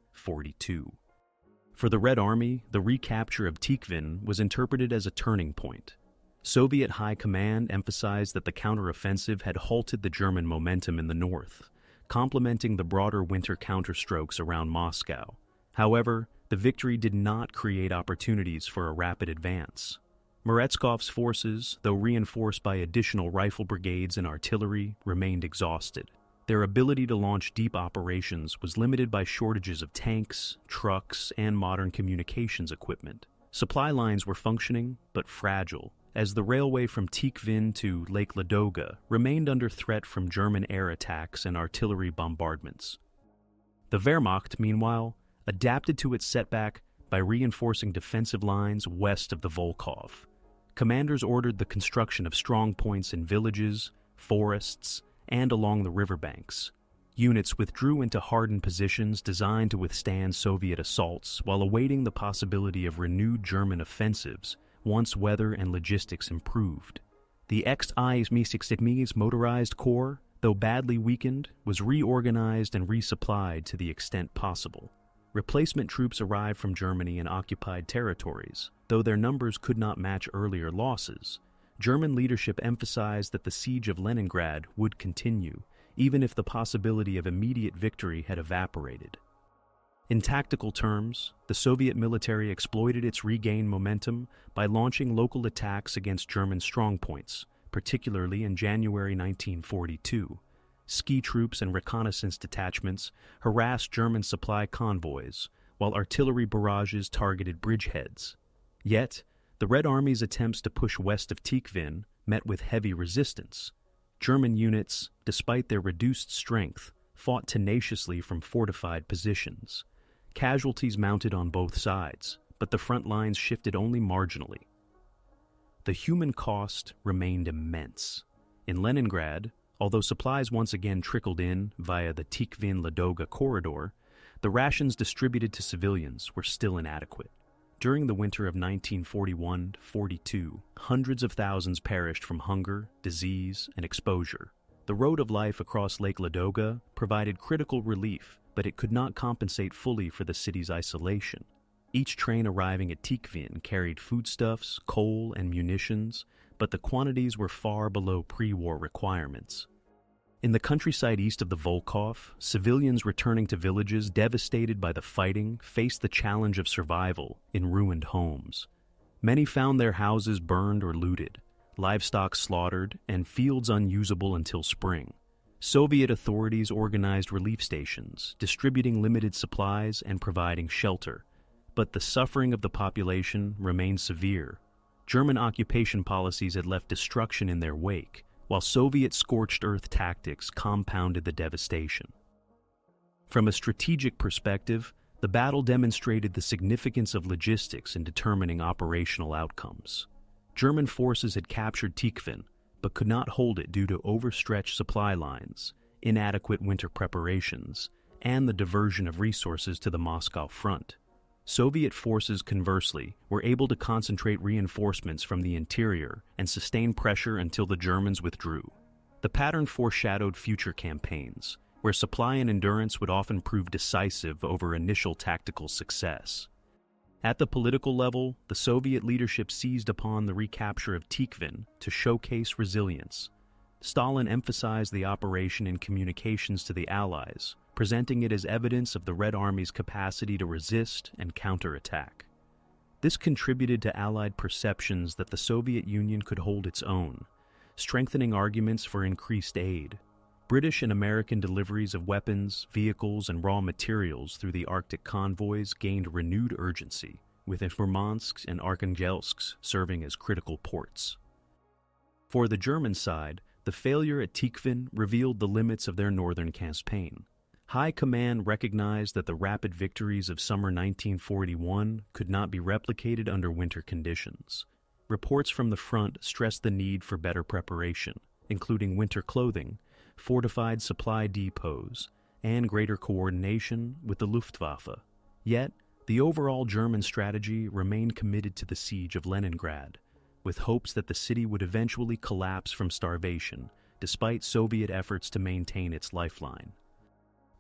For the Red Army, the recapture of Tikhvin was interpreted as a turning point. Soviet High Command emphasized that the counteroffensive had halted the German momentum in the north, complementing the broader winter counterstrokes around Moscow. However, the victory did not create opportunities for a rapid advance. Meretskov forces, though reinforced by additional rifle brigades and artillery, remained exhausted. Their ability to launch deep operations was limited by shortages of tanks, trucks, and modern communications equipment. Supply lines were functioning, but fragile, as the railway from Tikhvin to Lake Ladoga remained under threat from German air attacks and artillery bombardments. The Wehrmacht, meanwhile, adapted to its setback by reinforcing defensive lines west of the Volkhov. Commanders ordered the construction of strong points in villages, forests, and along the riverbanks. Units withdrew into hardened positions designed to withstand Soviet assaults while awaiting the possibility of renewed German offensives once weather and logistics improved. The XXXIX Motorized Corps, though badly weakened, was reorganized and resupplied to the extent possible. Replacement troops arrived from Germany and occupied territories. Though their numbers could not match earlier losses, German leadership emphasized that the siege of Leningrad would continue, even if the possibility of immediate victory had evaporated. In tactical terms, the Soviet military exploited its regained momentum by launching local attacks against German strongpoints, particularly in January 1942. Ski troops and reconnaissance detachments harassed German supply convoys, while artillery barrages targeted bridgeheads. Yet, the Red Army's attempts to push west of Tikhvin met with heavy resistance. German units, despite their reduced strength, fought tenaciously from fortified positions. Casualties mounted on both sides, but the front lines shifted only marginally. The human cost remained immense. In Leningrad, although supplies once again trickled in via the Tikhvin-Ladoga corridor, the rations distributed to civilians were still inadequate. During the winter of 1941-42, hundreds of thousands perished from hunger, disease, and exposure. The road of life across Lake Ladoga provided critical relief, but it could not compensate fully for the city's isolation. Each train arriving at Tikhvin carried foodstuffs, coal, and munitions, but the quantities were far below pre-war requirements. In the countryside east of the Volkhov, civilians returning to villages devastated by the fighting faced the challenge of survival in ruined homes. Many found their houses burned or looted, livestock slaughtered, and fields unusable until spring. Soviet authorities organized relief stations, distributing limited supplies and providing shelter. But the suffering of the population remained severe. German occupation policies had left destruction in their wake, while Soviet scorched earth tactics compounded the devastation. From a strategic perspective, the battle demonstrated the significance of logistics in determining operational outcomes. German forces had captured Tikhvin, but could not hold it due to overstretched supply lines, inadequate winter preparations, and the diversion of resources to the Moscow front. Soviet forces, conversely, were able to concentrate reinforcements from the interior and sustain pressure until the Germans withdrew. The pattern foreshadowed future campaigns, where supply and endurance would often prove decisive over initial tactical success. At the political level, the Soviet leadership seized upon the recapture of Tikhvin to showcase resilience. Stalin emphasized the operation in communications to the Allies, presenting it as evidence of the Red Army's capacity to resist and counterattack. This contributed to Allied perceptions that the Soviet Union could hold its own, strengthening arguments for increased aid. British and American deliveries of weapons, vehicles, and raw materials through the Arctic convoys gained renewed urgency, with Murmansk and Arkhangelsk serving as critical ports. For the German side, the failure at Tikhvin revealed the limits of their northern campaign. High Command recognized that the rapid victories of summer 1941 could not be replicated under winter conditions. Reports from the front stressed the need for better preparation, including winter clothing, fortified supply depots, and greater coordination with the Luftwaffe. Yet, the overall German strategy remained committed to the siege of Leningrad, with hopes that the city would eventually collapse from starvation, despite Soviet efforts to maintain its lifeline.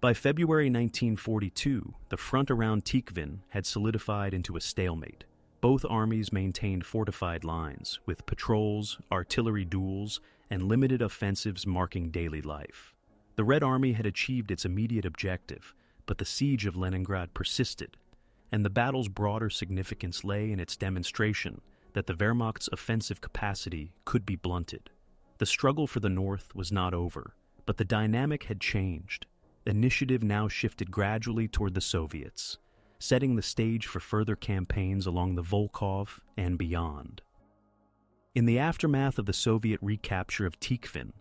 By February 1942, the front around Tikhvin had solidified into a stalemate. Both armies maintained fortified lines, with patrols, artillery duels, and limited offensives marking daily life. The Red Army had achieved its immediate objective, but the siege of Leningrad persisted, and the battle's broader significance lay in its demonstration that the Wehrmacht's offensive capacity could be blunted. The struggle for the North was not over, but the dynamic had changed. Initiative now shifted gradually toward the Soviets, setting the stage for further campaigns along the Volkhov and beyond. In the aftermath of the Soviet recapture of Tikhvin,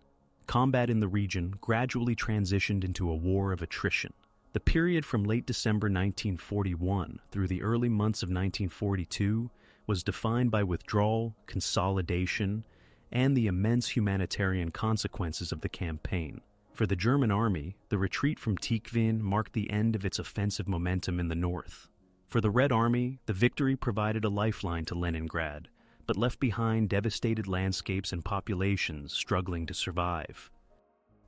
combat in the region gradually transitioned into a war of attrition. The period from late December 1941 through the early months of 1942 was defined by withdrawal, consolidation, and the immense humanitarian consequences of the campaign. For the German army, the retreat from Tikhvin marked the end of its offensive momentum in the north. For the Red Army, the victory provided a lifeline to Leningrad, but left behind devastated landscapes and populations struggling to survive.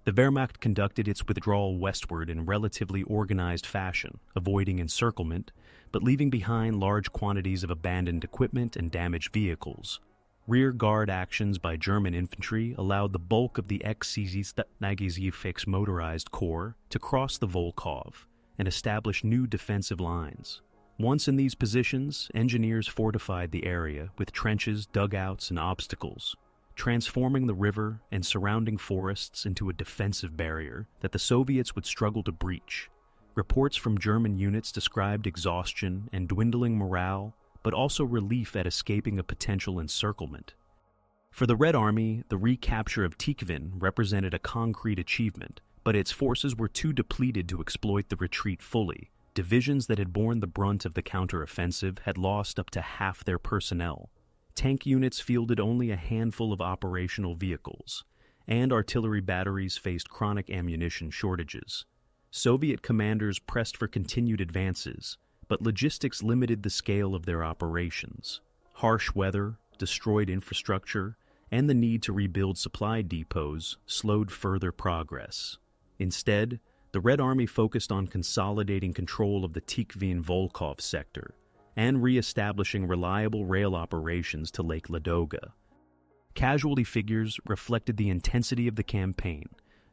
The Wehrmacht conducted its withdrawal westward in relatively organized fashion, avoiding encirclement, but leaving behind large quantities of abandoned equipment and damaged vehicles. Rear guard actions by German infantry allowed the bulk of the XXXIX Motorized Corps to cross the Volkhov and establish new defensive lines. Once in these positions, engineers fortified the area with trenches, dugouts, and obstacles, transforming the river and surrounding forests into a defensive barrier that the Soviets would struggle to breach. Reports from German units described exhaustion and dwindling morale, but also relief at escaping a potential encirclement. For the Red Army, the recapture of Tikhvin represented a concrete achievement, but its forces were too depleted to exploit the retreat fully. Divisions that had borne the brunt of the counteroffensive had lost up to half their personnel. Tank units fielded only a handful of operational vehicles, and artillery batteries faced chronic ammunition shortages. Soviet commanders pressed for continued advances, but logistics limited the scale of their operations. Harsh weather, destroyed infrastructure, and the need to rebuild supply depots slowed further progress. Instead, the Red Army focused on consolidating control of the Tikhvin-Volkhov sector and re-establishing reliable rail operations to Lake Ladoga. Casualty figures reflected the intensity of the campaign.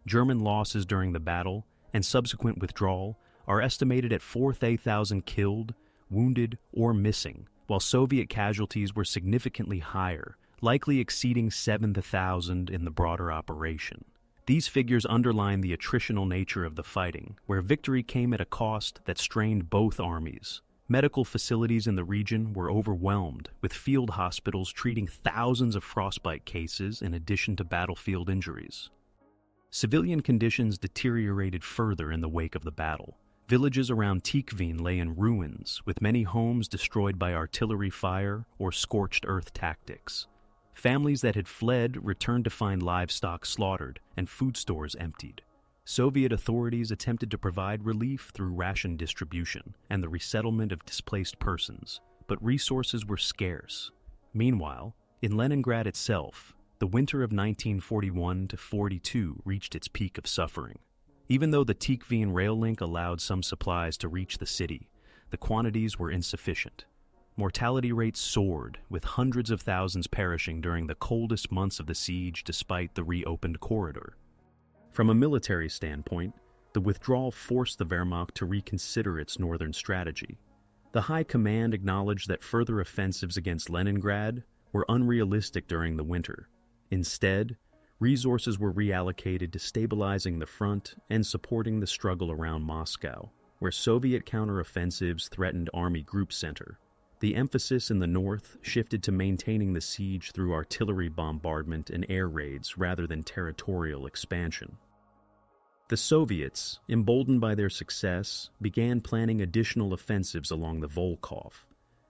German losses during the battle and subsequent withdrawal are estimated at 4,000 killed, wounded, or missing, while Soviet casualties were significantly higher, likely exceeding 7,000 in the broader operation. These figures underline the attritional nature of the fighting, where victory came at a cost that strained both armies. Medical facilities in the region were overwhelmed, with field hospitals treating thousands of frostbite cases in addition to battlefield injuries. Civilian conditions deteriorated further in the wake of the battle. Villages around Tikhvin lay in ruins, with many homes destroyed by artillery fire or scorched earth tactics. Families that had fled returned to find livestock slaughtered and food stores emptied. Soviet authorities attempted to provide relief through ration distribution and the resettlement of displaced persons, but resources were scarce. Meanwhile, in Leningrad itself, the winter of 1941-42 reached its peak of suffering. Even though the Tikhvin rail link allowed some supplies to reach the city, the quantities were insufficient. Mortality rates soared, with hundreds of thousands perishing during the coldest months of the siege despite the reopened corridor. From a military standpoint, the withdrawal forced the Wehrmacht to reconsider its northern strategy. The High Command acknowledged that further offensives against Leningrad were unrealistic during the winter. Instead, resources were reallocated to stabilizing the front and supporting the struggle around Moscow, where Soviet counteroffensives threatened Army Group Center. The emphasis in the north shifted to maintaining the siege through artillery bombardment and air raids rather than territorial expansion. The Soviets, emboldened by their success, began planning additional offensives along the Volkhov.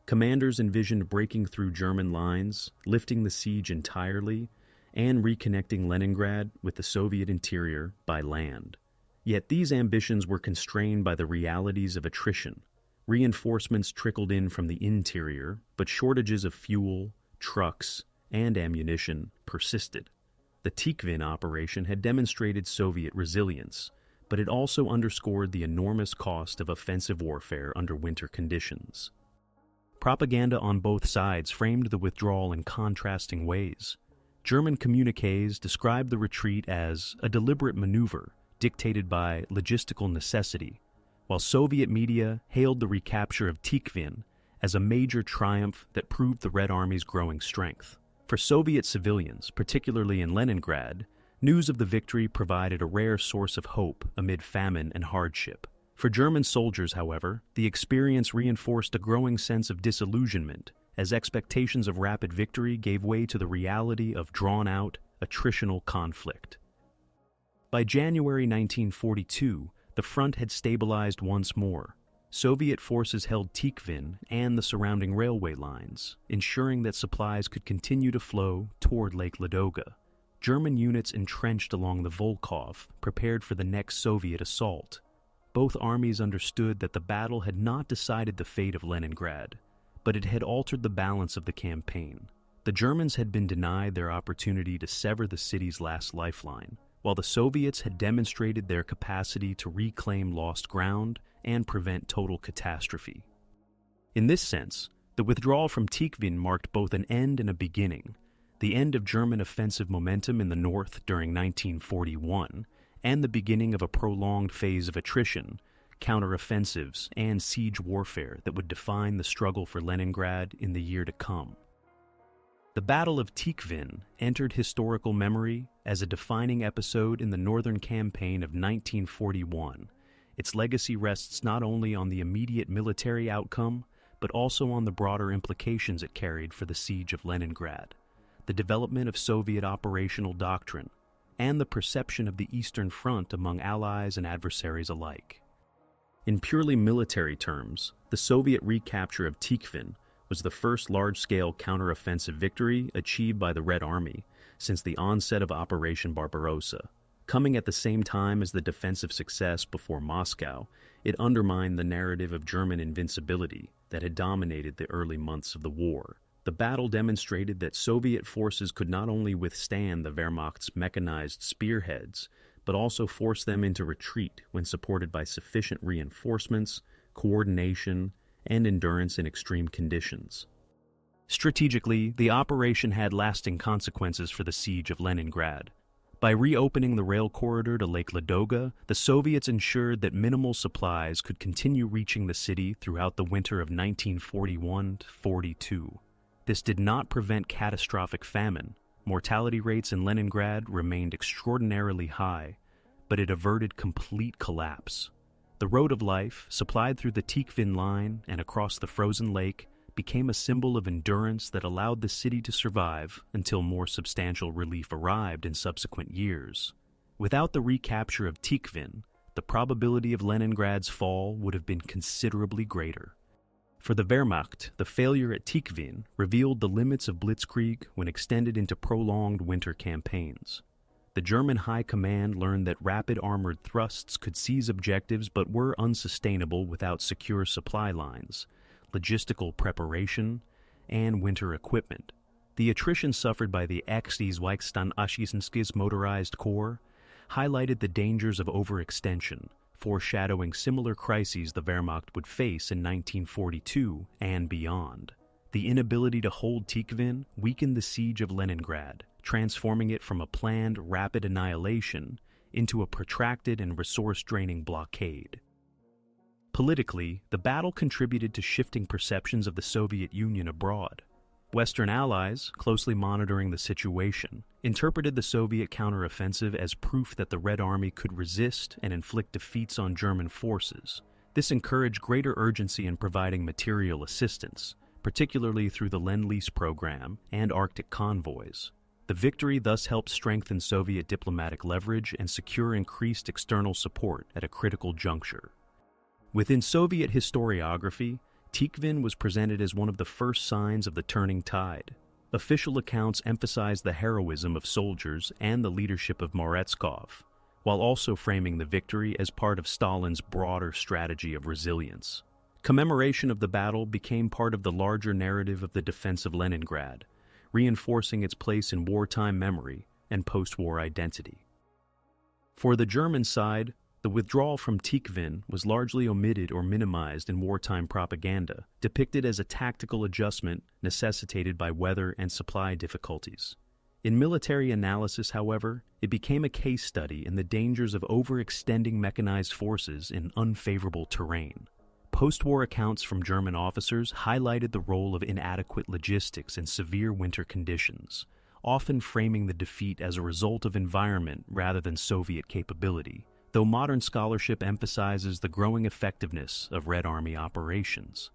Commanders envisioned breaking through German lines, lifting the siege entirely, and reconnecting Leningrad with the Soviet interior by land. Yet these ambitions were constrained by the realities of attrition. Reinforcements trickled in from the interior, but shortages of fuel, trucks, and ammunition persisted. The Tikhvin operation had demonstrated Soviet resilience, but it also underscored the enormous cost of offensive warfare under winter conditions. Propaganda on both sides framed the withdrawal in contrasting ways. German communiques described the retreat as a deliberate maneuver dictated by logistical necessity, while Soviet media hailed the recapture of Tikhvin as a major triumph that proved the Red Army's growing strength. For Soviet civilians, particularly in Leningrad, news of the victory provided a rare source of hope amid famine and hardship. For German soldiers, however, the experience reinforced a growing sense of disillusionment as expectations of rapid victory gave way to the reality of drawn-out, attritional conflict. By January 1942, the front had stabilized once more. Soviet forces held Tikhvin and the surrounding railway lines, ensuring that supplies could continue to flow toward Lake Ladoga. German units entrenched along the Volkhov prepared for the next Soviet assault. Both armies understood that the battle had not decided the fate of Leningrad, but it had altered the balance of the campaign. The Germans had been denied their opportunity to sever the city's last lifeline, while the Soviets had demonstrated their capacity to reclaim lost ground and prevent total catastrophe. In this sense, the withdrawal from Tikhvin marked both an end and a beginning, the end of German offensive momentum in the north during 1941, and the beginning of a prolonged phase of attrition, counteroffensives, and siege warfare that would define the struggle for Leningrad in the year to come. The Battle of Tikhvin entered historical memory as a defining episode in the Northern Campaign of 1941. Its legacy rests not only on the immediate military outcome, but also on the broader implications it carried for the siege of Leningrad, the development of Soviet operational doctrine, and the perception of the Eastern Front among allies and adversaries alike. In purely military terms, the Soviet recapture of Tikhvin was the first large-scale counteroffensive victory achieved by the Red Army since the onset of Operation Barbarossa. Coming at the same time as the defensive success before Moscow, it undermined the narrative of German invincibility that had dominated the early months of the war. The battle demonstrated that Soviet forces could not only withstand the Wehrmacht's mechanized spearheads, but also force them into retreat when supported by sufficient reinforcements, coordination, and endurance in extreme conditions. Strategically, the operation had lasting consequences for the siege of Leningrad. By reopening the rail corridor to Lake Ladoga, the Soviets ensured that minimal supplies could continue reaching the city throughout the winter of 1941-42. This did not prevent catastrophic famine. Mortality rates in Leningrad remained extraordinarily high, but it averted complete collapse. The Road of Life, supplied through the Tikhvin line and across the frozen lake, became a symbol of endurance that allowed the city to survive until more substantial relief arrived in subsequent years. Without the recapture of Tikhvin, the probability of Leningrad's fall would have been considerably greater. For the Wehrmacht, the failure at Tikhvin revealed the limits of blitzkrieg when extended into prolonged winter campaigns. The German High Command learned that rapid armored thrusts could seize objectives but were unsustainable without secure supply lines, logistical preparation, and winter equipment. The attrition suffered by the XXXIX Motorized Corps highlighted the dangers of overextension, foreshadowing similar crises the Wehrmacht would face in 1942 and beyond. The inability to hold Tikhvin weakened the siege of Leningrad, transforming it from a planned rapid annihilation into a protracted and resource-draining blockade. Politically, the battle contributed to shifting perceptions of the Soviet Union abroad. Western allies, closely monitoring the situation, interpreted the Soviet counteroffensive as proof that the Red Army could resist and inflict defeats on German forces. This encouraged greater urgency in providing material assistance, particularly through the Lend-Lease program and Arctic convoys. The victory thus helped strengthen Soviet diplomatic leverage and secure increased external support at a critical juncture. Within Soviet historiography, Tikhvin was presented as one of the first signs of the turning tide. Official accounts emphasize the heroism of soldiers and the leadership of Meretskov, while also framing the victory as part of Stalin's broader strategy of resilience. Commemoration of the battle became part of the larger narrative of the defense of Leningrad, reinforcing its place in wartime memory and post-war identity. For the German side, the withdrawal from Tikhvin was largely omitted or minimized in wartime propaganda, depicted as a tactical adjustment necessitated by weather and supply difficulties. In military analysis, however, it became a case study in the dangers of overextending mechanized forces in unfavorable terrain. Post-war accounts from German officers highlighted the role of inadequate logistics in severe winter conditions, often framing the defeat as a result of environment rather than Soviet capability, though modern scholarship emphasizes the growing effectiveness of Red Army operations.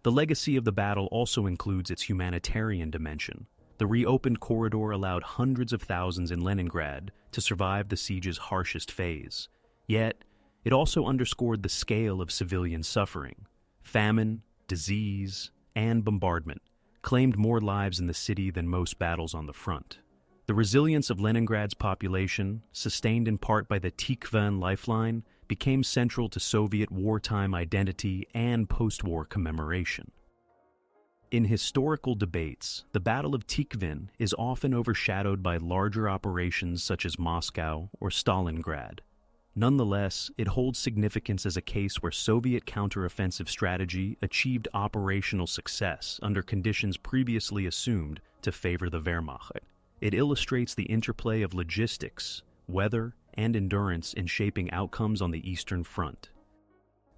The legacy of the battle also includes its humanitarian dimension. The reopened corridor allowed hundreds of thousands in Leningrad to survive the siege's harshest phase. Yet, it also underscored the scale of civilian suffering. Famine, disease, and bombardment claimed more lives in the city than most battles on the front. The resilience of Leningrad's population, sustained in part by the Tikhvin lifeline, became central to Soviet wartime identity and post-war commemoration. In historical debates, the Battle of Tikhvin is often overshadowed by larger operations such as Moscow or Stalingrad. Nonetheless, it holds significance as a case where Soviet counteroffensive strategy achieved operational success under conditions previously assumed to favor the Wehrmacht. It illustrates the interplay of logistics, weather, and endurance in shaping outcomes on the Eastern Front.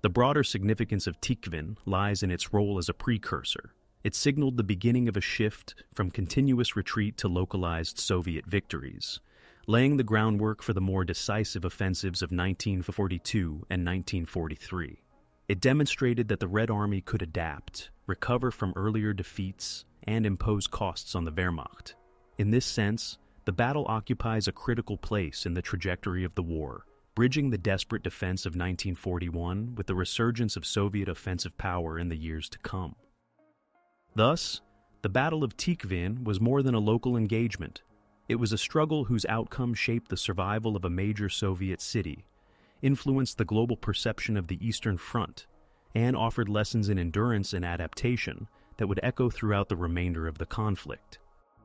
The broader significance of Tikhvin lies in its role as a precursor. It signaled the beginning of a shift from continuous retreat to localized Soviet victories, laying the groundwork for the more decisive offensives of 1942 and 1943. It demonstrated that the Red Army could adapt, recover from earlier defeats, and impose costs on the Wehrmacht. In this sense, the battle occupies a critical place in the trajectory of the war, bridging the desperate defense of 1941 with the resurgence of Soviet offensive power in the years to come. Thus, the Battle of Tikhvin was more than a local engagement. It was a struggle whose outcome shaped the survival of a major Soviet city, influenced the global perception of the Eastern Front, and offered lessons in endurance and adaptation that would echo throughout the remainder of the conflict.